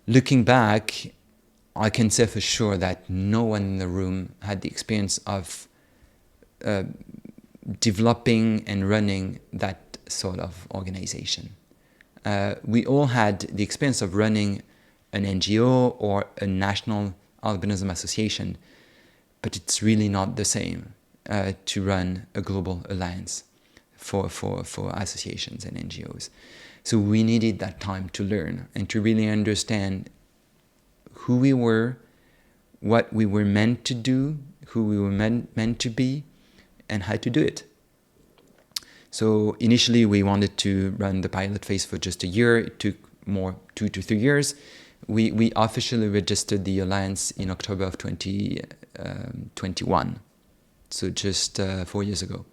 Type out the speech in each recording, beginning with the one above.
Looking back, I can say for sure that no one in the room had the experience of developing and running that sort of organization. We all had the experience of running an NGO or a national albinism association, but it's really not the same to run a global alliance for associations and NGOs. So we needed that time to learn and to really understand who we were, what we were meant to do, who we were meant to be, and how to do it. So initially we wanted to run the pilot phase for just a year. It took more 2 to 3 years. We officially registered the alliance in October of 2021, so just 4 years ago.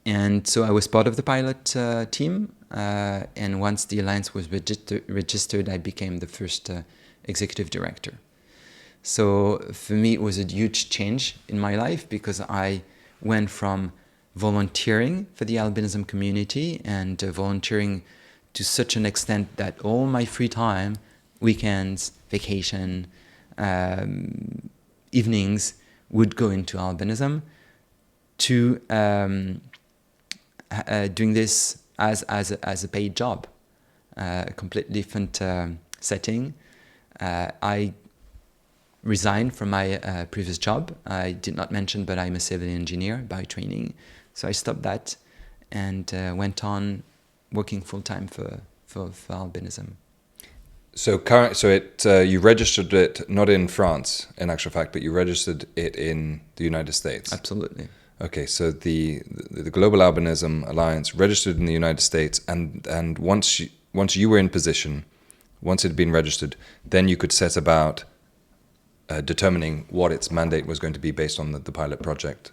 And so I was part of the pilot team, and once the alliance was registered, I became the first executive director. So for me, it was a huge change in my life because I went from volunteering for the albinism community and volunteering to such an extent that all my free time, weekends, vacation, evenings would go into albinism, to doing this as a paid job, a completely different setting. I resigned from my previous job. I did not mention, but I'm a civil engineer by training. So I stopped that and went on working full-time for albinism. So you registered it not in France, in actual fact, but you registered it in the United States. Absolutely. Okay, so the Global Albinism Alliance registered in the United States, and once you were in position, once it had been registered, then you could set about determining what its mandate was going to be based on the pilot project.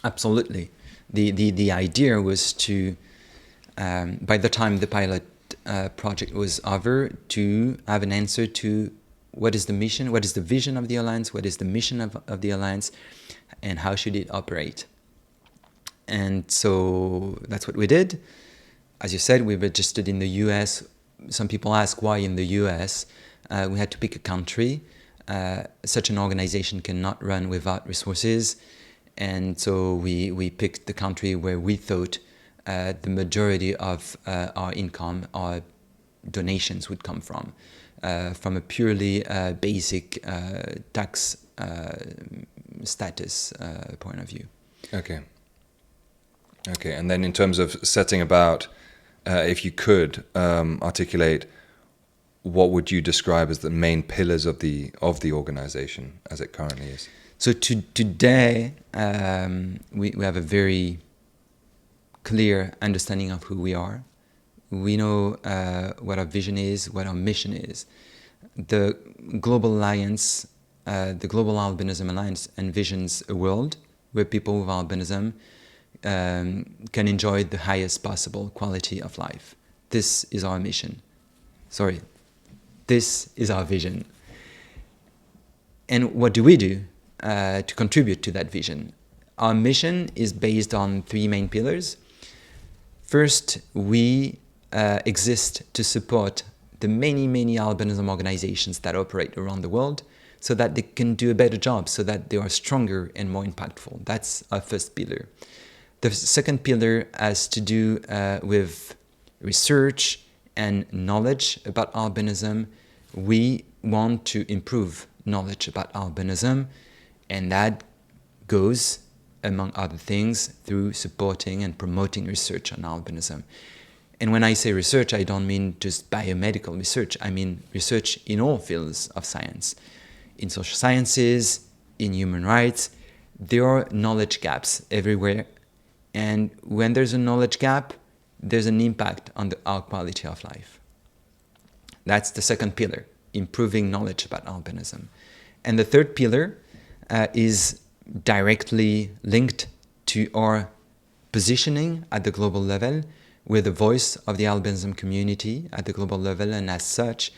Absolutely. The idea was to, by the time the pilot project was over, to have an answer to what is the mission, what is the vision of the Alliance, what is the mission of the Alliance, and how should it operate. And so that's what we did. As you said, we registered in the US. Some people ask why in the US. We had to pick a country. Such an organization cannot run without resources. And so we picked the country where we thought the majority of our income, our donations would come from a purely basic tax status point of view. Okay, and then in terms of setting about, if you could articulate, what would you describe as the main pillars of the organization as it currently is? So today we have a very clear understanding of who we are. We know what our vision is, what our mission is. The Global Alliance, the Global Albinism Alliance, envisions a world where people with albinism can enjoy the highest possible quality of life. This is our mission. This is our vision. And what do we do to contribute to that vision? Our mission is based on 3 main pillars. First, we exist to support the many albinism organizations that operate around the world so that they can do a better job, so that they are stronger and more impactful. That's our first pillar. The second pillar has to do with research and knowledge about albinism. We want to improve knowledge about albinism, and that goes, among other things, through supporting and promoting research on albinism. And when I say research, I don't mean just biomedical research. I mean research in all fields of science. In social sciences, in human rights, there are knowledge gaps everywhere. And when there's a knowledge gap, there's an impact on our quality of life. That's the second pillar, improving knowledge about albinism. And the third pillar is directly linked to our positioning at the global level. We're the voice of the albinism community at the global level, and as such,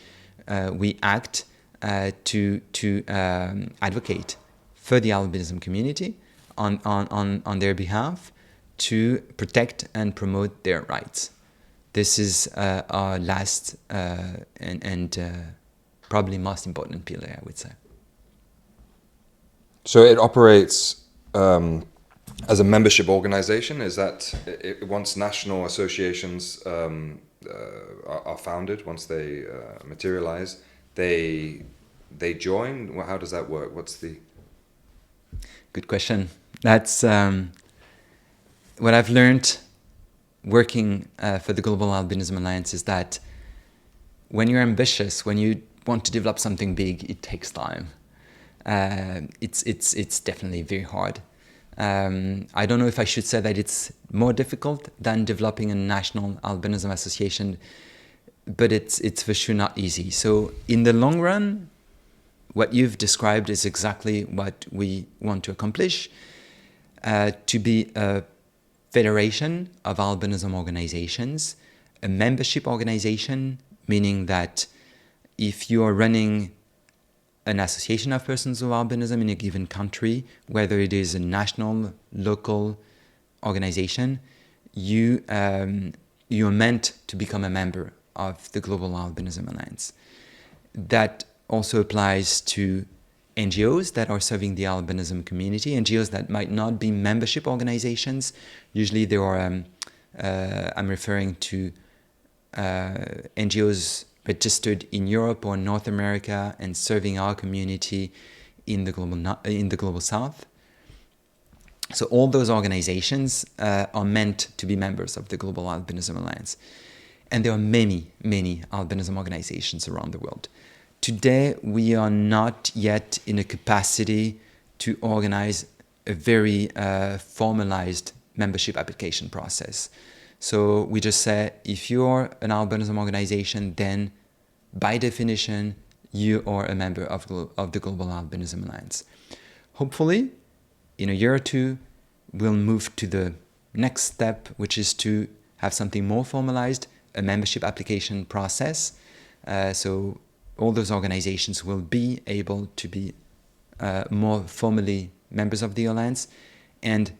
we act to advocate for the albinism community on their behalf, to protect and promote their rights. This is our last and probably most important pillar, I would say. So it operates as a membership organization. Is that once national associations are founded, once they materialize, they join? How does that work? What's the... Good question. That's what I've learned working for the Global Albinism Alliance is that when you're ambitious, when you want to develop something big, it takes time. It's definitely very hard. I don't know if I should say that it's more difficult than developing a national albinism association, but it's for sure not easy. So in the long run, what you've described is exactly what we want to accomplish, to be a federation of albinism organizations, a membership organization, meaning that if you are running an association of persons with albinism in a given country, whether it is a national, local organization, you are meant to become a member of the Global Albinism Alliance. That also applies to NGOs that are serving the albinism community, NGOs that might not be membership organizations. Usually there are, I'm referring to NGOs registered in Europe or North America and serving our community in the global South. So all those organizations are meant to be members of the Global Albinism Alliance. And there are many, many albinism organizations around the world. Today, we are not yet in a capacity to organize a very formalized membership application process. So we just say, if you're an albinism organization, then by definition, you are a member of the Global Albinism Alliance. Hopefully, in a year or two, we'll move to the next step, which is to have something more formalized, a membership application process. So all those organizations will be able to be more formally members of the Alliance, and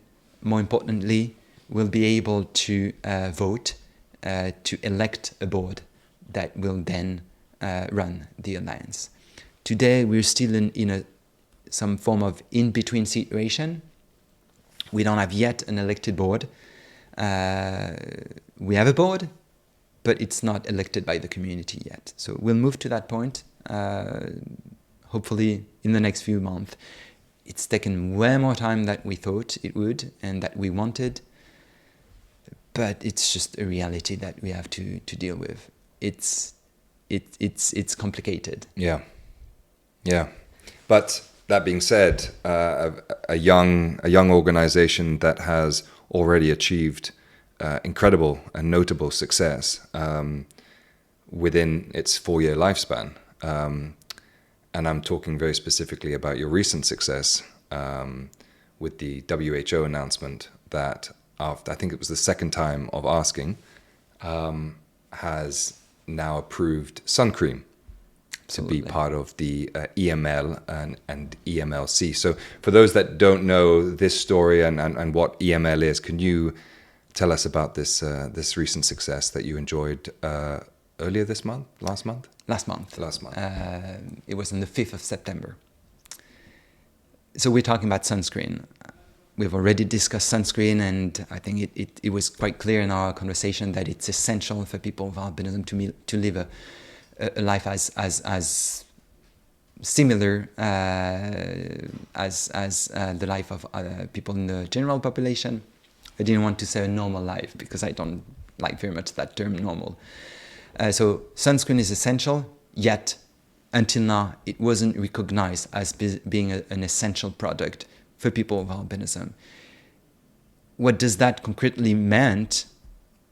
more importantly, will be able to vote to elect a board that will then run the Alliance. Today, we're still in some form of in-between situation. We don't have yet an elected board. We have a board, but it's not elected by the community yet. So we'll move to that point, hopefully in the next few months. It's taken way more time than we thought it would and that we wanted, but it's just a reality that we have to deal with. It's complicated. Yeah. But that being said, a young organization that has already achieved incredible and notable success within its 4-year lifespan. And I'm talking very specifically about your recent success with the WHO announcement that, after I think it was the second time of asking, has now approved Sunscreen to be part of the EML and EMLC. So for those that don't know this story and what EML is, can you tell us about this recent success that you enjoyed earlier this month, last month? Last month. It was on the 5th of September. So we're talking about sunscreen. We've already discussed sunscreen, and I think it was quite clear in our conversation that it's essential for people with albinism to live a life as similar as the life of people in the general population. I didn't want to say a normal life because I don't like very much that term, normal. So sunscreen is essential, yet until now it wasn't recognized as being an essential product for people with albinism. What does that concretely meant?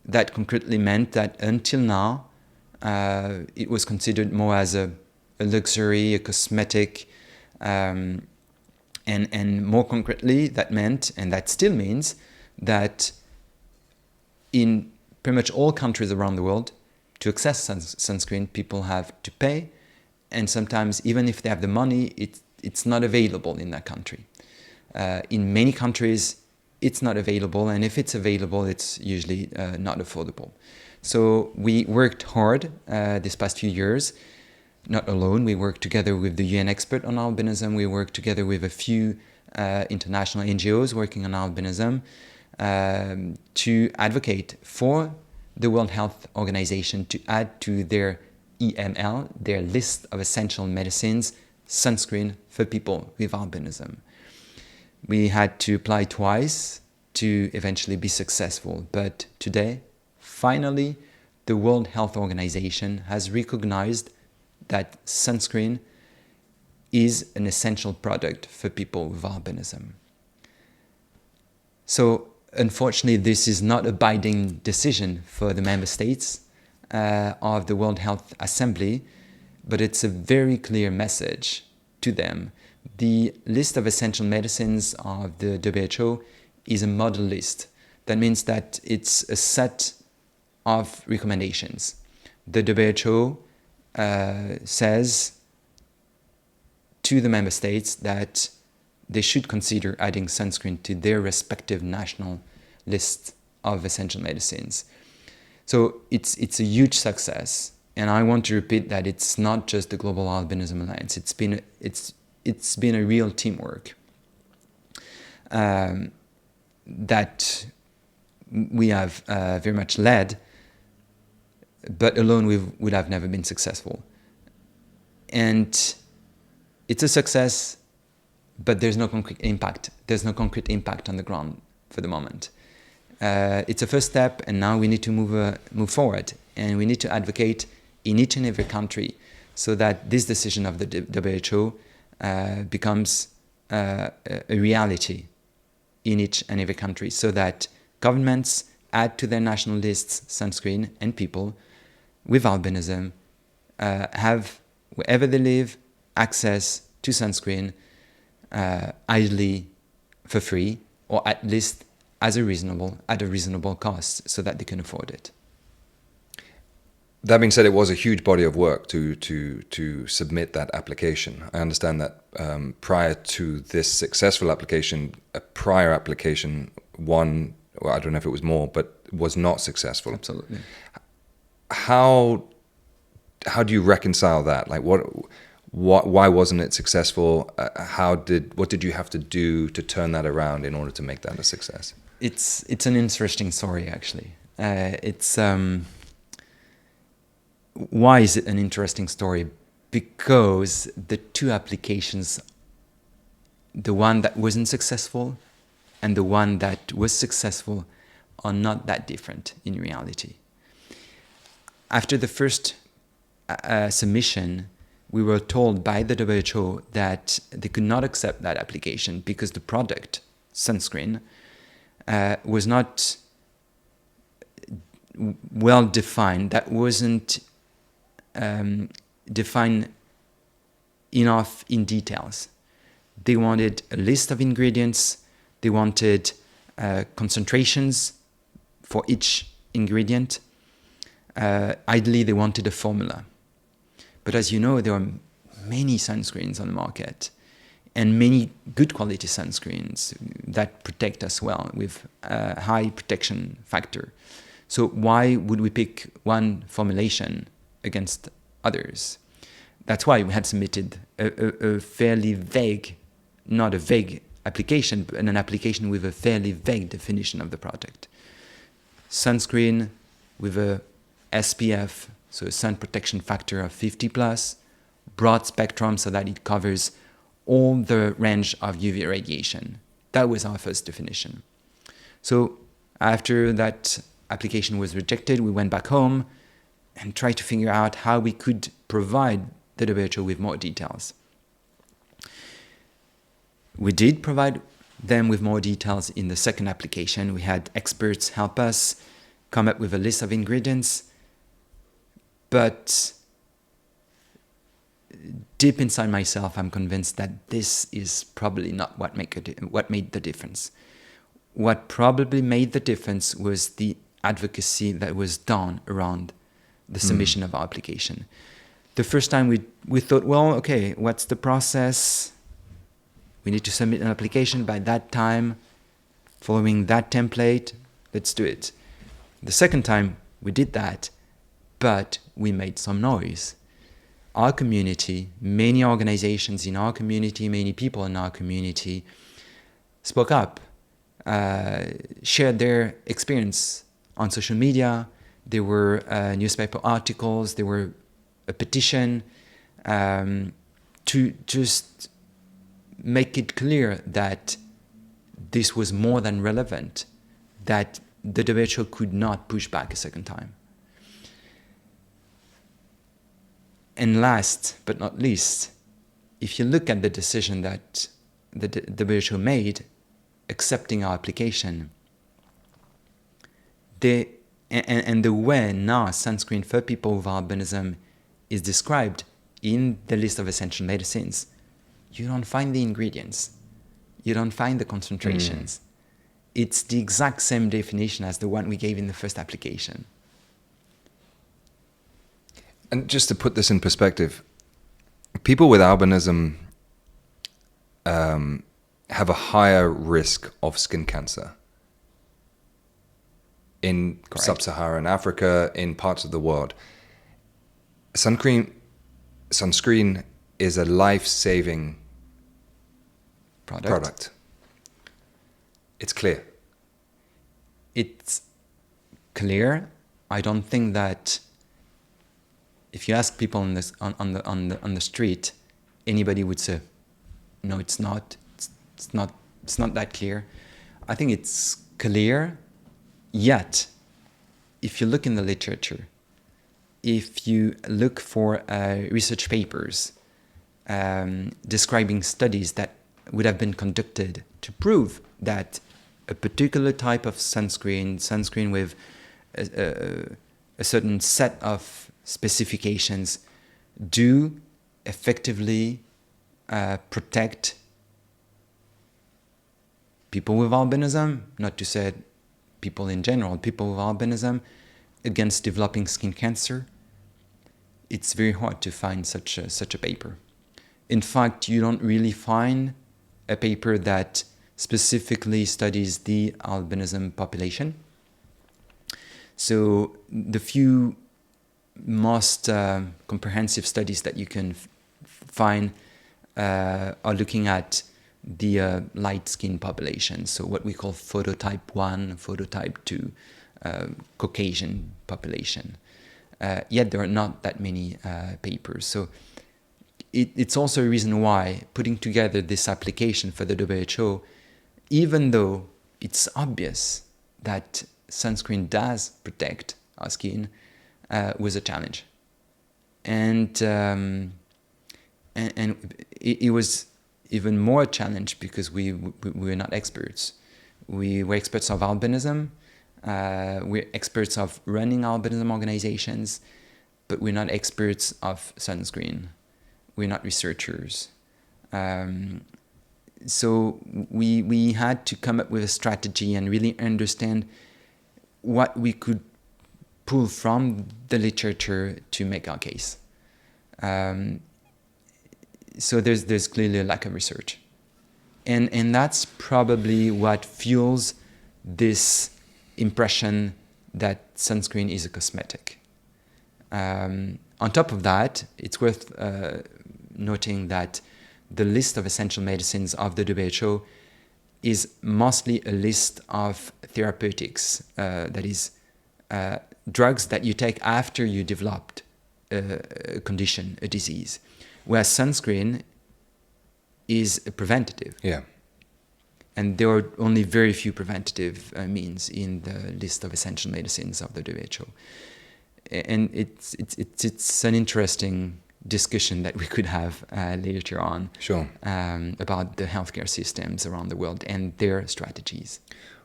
That concretely meant that until now it was considered more as a luxury, a cosmetic, and more concretely that meant, and that still means, that in pretty much all countries around the world, to access sunscreen, people have to pay, and sometimes even if they have the money, it's not available in that country. In many countries, it's not available, and if it's available, it's usually not affordable. So we worked hard this past few years, not alone. We worked together with the UN expert on albinism. We worked together with a few international NGOs working on albinism to advocate for the World Health Organization to add to their EML, their list of essential medicines, sunscreen for people with albinism. We had to apply twice to eventually be successful, but today, finally, the World Health Organization has recognized that sunscreen is an essential product for people with albinism. So, unfortunately, this is not a binding decision for the member states of the World Health Assembly, but it's a very clear message to them. The list of essential medicines of the WHO is a model list. That means that it's a set of recommendations. The WHO says to the member states that they should consider adding sunscreen to their respective national list of essential medicines. So it's a huge success, and I want to repeat that it's not just the Global Albinism Alliance. It's been a real teamwork that we have very much led, but alone we would have never been successful. And it's a success, but there's no concrete impact. There's no concrete impact on the ground for the moment. It's a first step, and now we need to move forward, and we need to advocate in each and every country so that this decision of the WHO becomes a reality in each and every country, so that governments add to their national lists sunscreen, and people with albinism have, wherever they live, access to sunscreen ideally for free, or at least at a reasonable cost, so that they can afford it. That being said, it was a huge body of work to submit that application. I understand that prior to this successful application, a prior application, one, well, I don't know if it was more, but was not successful. Absolutely. How do you reconcile that? Like, why wasn't it successful? What did you have to do to turn that around in order to make that a success? It's an interesting story, actually. Why is it an interesting story? Because the two applications, the one that wasn't successful and the one that was successful, are not that different in reality. After the first submission, we were told by the WHO that they could not accept that application because the product, sunscreen, was not well defined. That wasn't defined enough in details. They wanted a list of ingredients. They wanted concentrations for each ingredient. Ideally, they wanted a formula. But as you know, there are many sunscreens on the market, and many good quality sunscreens that protect us well with a high protection factor. So why would we pick one formulation against others? That's why we had submitted a fairly vague, not a vague application, but an application with a fairly vague definition of the product. Sunscreen with a SPF, so a sun protection factor of 50 plus, broad spectrum so that it covers all the range of UV radiation. That was our first definition. So after that application was rejected, we went back home and tried to figure out how we could provide the WHO with more details. We did provide them with more details in the second application. We had experts help us come up with a list of ingredients, but deep inside myself, I'm convinced that this is probably not what made the difference. What probably made the difference was the advocacy that was done around the submission of our application. The first time we thought, well, okay, what's the process? We need to submit an application by that time, following that template. Let's do it. The second time, We did that, but we made some noise. Our community, many organizations in our community, many people in our community spoke up, shared their experience on social media. There were newspaper articles, there were a petition to just make it clear that this was more than relevant, that the WHO could not push back a second time. And last but not least, if you look at the decision that the WHO made, accepting our application, and the way now sunscreen for people with albinism is described in the list of essential medicines, you don't find the ingredients, you don't find the concentrations. It's the exact same definition as the one we gave in the first application. And just to put this in perspective, people with albinism have a higher risk of skin cancer in sub-Saharan Africa, in parts of the world. Sunscreen is a life-saving product. It's clear. It's clear. I don't think that if you ask people on the street, anybody would say, "No, it's not. It's not that clear." I think it's clear. Yet, if you look in the literature, if you look for research papers describing studies that would have been conducted to prove that a particular type of sunscreen with a certain set of specifications do effectively protect people with albinism, not to say people in general, people with albinism, against developing skin cancer, it's very hard to find such a paper. In fact, you don't really find a paper that specifically studies the albinism population. So the few most comprehensive studies that you can find are looking at the light skin population, so what we call phototype 1, phototype 2, Caucasian population. Yet there are not that many papers. So it's also a reason why putting together this application for the WHO, even though it's obvious that sunscreen does protect our skin, was a challenge. And it was even more a challenge because we were not experts. We were experts of albinism. We're experts of running albinism organizations, but we're not experts of sunscreen. We're not researchers. So we had to come up with a strategy and really understand what we could pull from the literature to make our case. So there's clearly a lack of research. And that's probably what fuels this impression that sunscreen is a cosmetic. On top of that, it's worth noting that the list of essential medicines of the WHO is mostly a list of therapeutics, that is, drugs that you take after you developed a condition, a disease, whereas sunscreen is a preventative. Yeah. And there are only very few preventative means in the list of essential medicines of the WHO. And it's an interesting discussion that we could have later on. Sure. About the healthcare systems around the world and their strategies.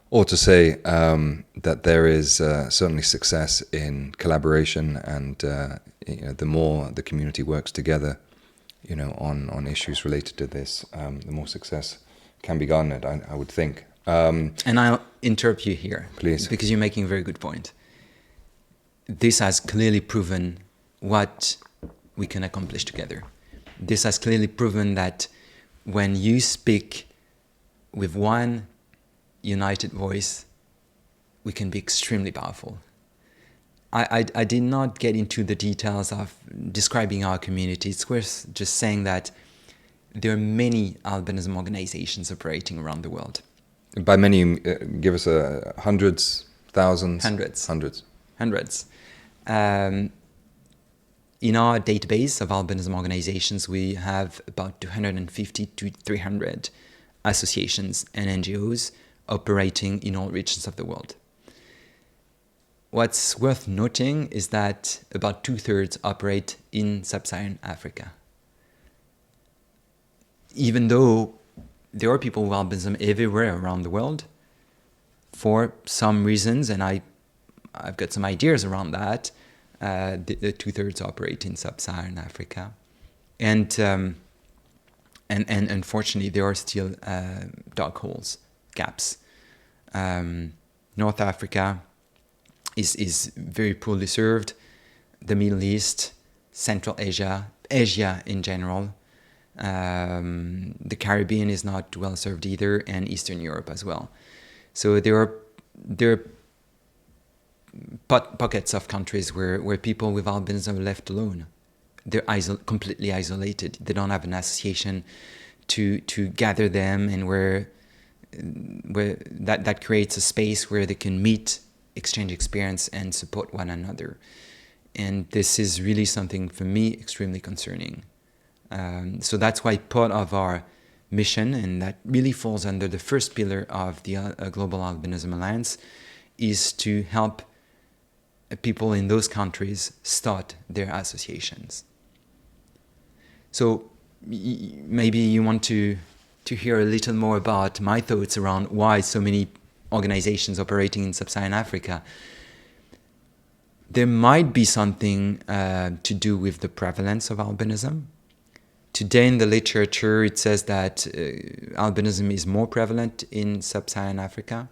Or to say that there is certainly success in collaboration, and the more the community works together, on issues related to this, the more success can be garnered, I would think. And I'll interrupt you here. Please. Because you're making a very good point. This has clearly proven what we can accomplish together. This has clearly proven that when you speak with one united voice, we can be extremely powerful. I did not get into the details of describing our community. It's worth just saying that there are many albinism organizations operating around the world. By many, give us hundreds, thousands? Hundreds. In our database of albinism organizations, we have about 250 to 300 associations and NGOs operating in all regions of the world. What's worth noting is that about 2/3 operate in sub-Saharan Africa. Even though there are people with albinism everywhere around the world, for some reasons, and I've got some ideas around that, the 2/3 operate in sub-Saharan Africa. And unfortunately, there are still dark holes, gaps. North Africa is very poorly served. The Middle East, Central Asia, Asia in general. The Caribbean is not well served either, and Eastern Europe as well. So there are pockets of countries where people with albinism are left alone. They're completely isolated. They don't have an association to gather them, and where that creates a space where they can meet, exchange experience, and support one another. And this is really something, for me, extremely concerning. So that's why part of our mission, and that really falls under the first pillar of the Global Albinism Alliance, is to help people in those countries start their associations. So maybe you want to hear a little more about my thoughts around why so many organizations operating in sub-Saharan Africa. There might be something to do with the prevalence of albinism. Today in the literature, it says that albinism is more prevalent in sub-Saharan Africa.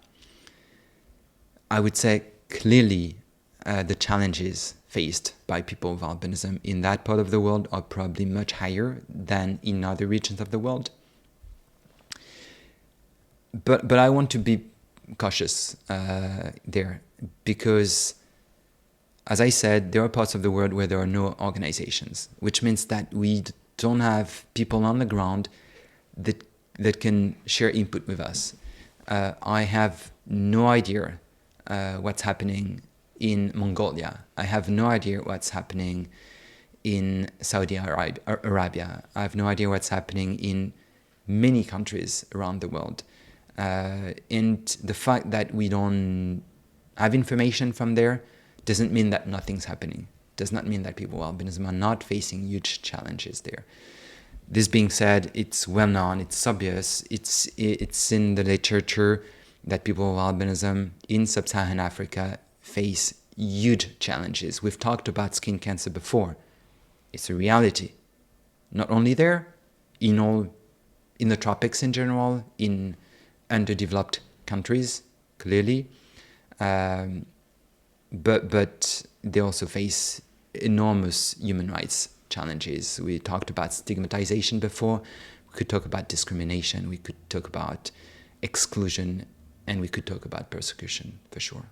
I would say clearly the challenges faced by people with albinism in that part of the world are probably much higher than in other regions of the world. But I want to be cautious there, because, as I said, there are parts of the world where there are no organizations, which means that we don't have people on the ground that can share input with us. I have no idea what's happening in Mongolia. I have no idea what's happening in Saudi Arabia. I have no idea what's happening in many countries around the world. And the fact that we don't have information from there doesn't mean that nothing's happening. Does not mean that people with albinism are not facing huge challenges there. This being said, it's well known, it's obvious, it's in the literature that people with albinism in sub-Saharan Africa face huge challenges. We've talked about skin cancer before. It's a reality. Not only there, in the tropics in general, in underdeveloped countries, clearly, but they also face enormous human rights challenges. We talked about stigmatization before. We could talk about discrimination. We could talk about exclusion, and we could talk about persecution for sure.